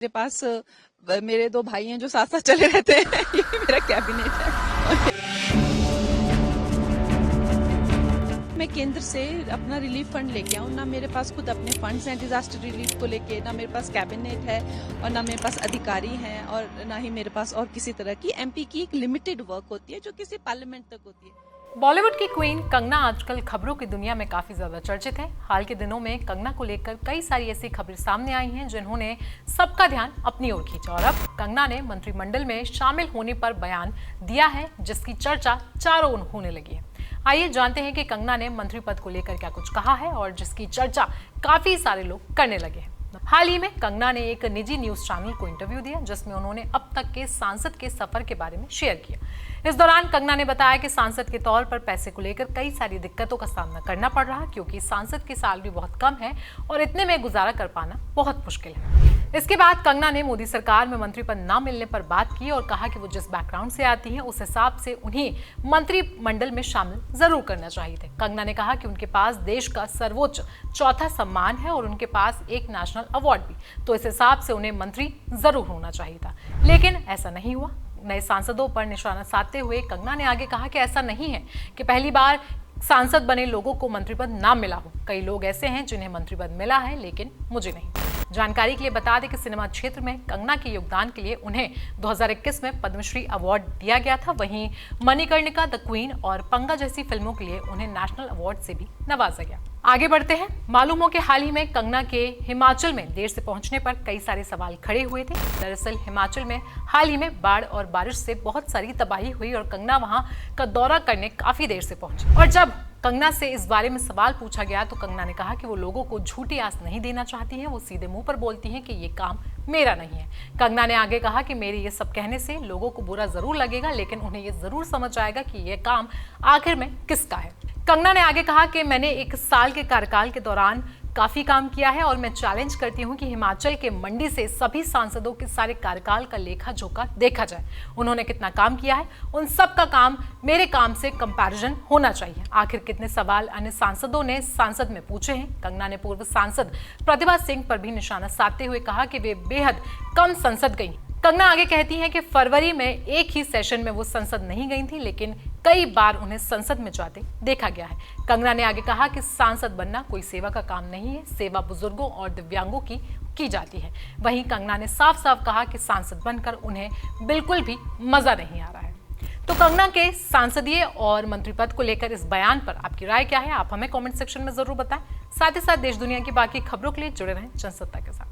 मेरे पास मेरे 2 भाई हैं जो साथ-साथ चले रहते हैं। ये मेरा कैबिनेट है। मैं केंद्र से अपना रिलीफ फंड लेके आऊँ, ना मेरे पास खुद अपने फंड्स हैं डिजास्टर रिलीफ को लेके, ना मेरे पास कैबिनेट है और ना मेरे पास अधिकारी हैं और ना ही मेरे पास और किसी तरह की एमपी की एक लिमिटेड वर्क होती है जो किसी पार्लियामेंट तक होती है। बॉलीवुड की क्वीन कंगना आजकल खबरों की दुनिया में काफी ज्यादा चर्चित है। हाल के दिनों में कंगना को लेकर कई सारी ऐसी खबरें सामने आई हैं जिन्होंने सबका ध्यान अपनी ओर खींचा और अब कंगना ने मंत्रिमंडल में शामिल होने पर बयान दिया है जिसकी चर्चा चारों ओर होने लगी है। आइए जानते हैं कि कंगना ने मंत्री पद को लेकर क्या कुछ कहा है और जिसकी चर्चा काफी सारे लोग करने लगे हैं। हाल ही में कंगना ने एक निजी न्यूज चैनल को इंटरव्यू दिया जिसमें उन्होंने अब तक के सांसद के सफर के बारे में शेयर किया। इस दौरान कंगना ने बताया कि सांसद के तौर पर पैसे को लेकर कई सारी दिक्कतों का सामना करना पड़ रहा क्योंकि सांसद की सैलरी बहुत कम है और इतने में गुजारा कर पाना बहुत मुश्किल है। इसके बाद कंगना ने मोदी सरकार में मंत्री पद न मिलने पर बात की और कहा कि वो जिस बैकग्राउंड से आती हैं उस हिसाब से उन्हें मंत्रिमंडल में शामिल जरूर करना चाहिए थे। कंगना ने कहा कि उनके पास देश का सर्वोच्च चौथा सम्मान है और उनके पास एक नेशनल अवार्ड भी, तो इस हिसाब से उन्हें मंत्री जरूर होना चाहिए था, लेकिन ऐसा नहीं हुआ। नए सांसदों पर निशाना साधते हुए कंगना ने आगे कहा कि ऐसा नहीं है कि पहली बार सांसद बने लोगों को मंत्री पद ना मिला हो। कई लोग ऐसे हैं जिन्हें मंत्री पद मिला है लेकिन मुझे नहीं। जानकारी के लिए बता दें कि सिनेमा क्षेत्र में कंगना के योगदान के लिए उन्हें 2021 में पद्मश्री अवार्ड दिया गया था। वहीं मणिकर्णिका, द क्वीन और पंगा जैसी फिल्मों के लिए उन्हें नेशनल अवार्ड से भी नवाजा गया। आगे बढ़ते हैं। मालूम हो कि हाल ही में कंगना के हिमाचल में देर से पहुंचने पर कई सारे सवाल खड़े हुए थे। दरअसल हिमाचल में हाल ही में बाढ़ और बारिश से बहुत सारी तबाही हुई और कंगना वहां का दौरा करने काफी देर से पहुंची और जब कंगना से इस बारे में सवाल पूछा गया तो कंगना ने कहा कि वो लोगों को झूठी आस नहीं देना चाहती हैं। वो सीधे मुंह पर बोलती हैं कि ये काम मेरा नहीं है। कंगना ने आगे कहा कि मेरे ये सब कहने से लोगों को बुरा जरूर लगेगा लेकिन उन्हें ये जरूर समझ आएगा कि ये काम आखिर में किसका है। कंगना ने आगे कहा कि मैंने 1 साल के कार्यकाल के दौरान काफी काम किया है और मैं चैलेंज करती हूं कि हिमाचल के मंडी से सभी सांसदों के सारे कार्यकाल का लेखा जोखा देखा जाए। उन्होंने कितना काम किया है उन सब का काम मेरे काम से कंपैरिजन होना चाहिए। आखिर कितने सवाल अन्य सांसदों ने सांसद में पूछे हैं। कंगना ने पूर्व सांसद प्रतिभा सिंह पर भी निशाना साधते हुए कहा कि वे बेहद कम संसद गई। कंगना आगे कहती हैं कि फरवरी में एक ही सेशन में वो संसद नहीं गई थी लेकिन कई बार उन्हें संसद में जाते देखा गया है। कंगना ने आगे कहा कि सांसद बनना कोई सेवा का काम नहीं है, सेवा बुजुर्गों और दिव्यांगों की जाती है। वहीं कंगना ने साफ साफ कहा कि सांसद बनकर उन्हें बिल्कुल भी मजा नहीं आ रहा है। तो कंगना के सांसदीय और मंत्री पद को लेकर इस बयान पर आपकी राय क्या है, आप हमें कमेंट सेक्शन में जरूर बताएं। साथ ही साथ देश दुनिया की बाकी खबरों के लिए जुड़े रहें जनसत्ता के साथ।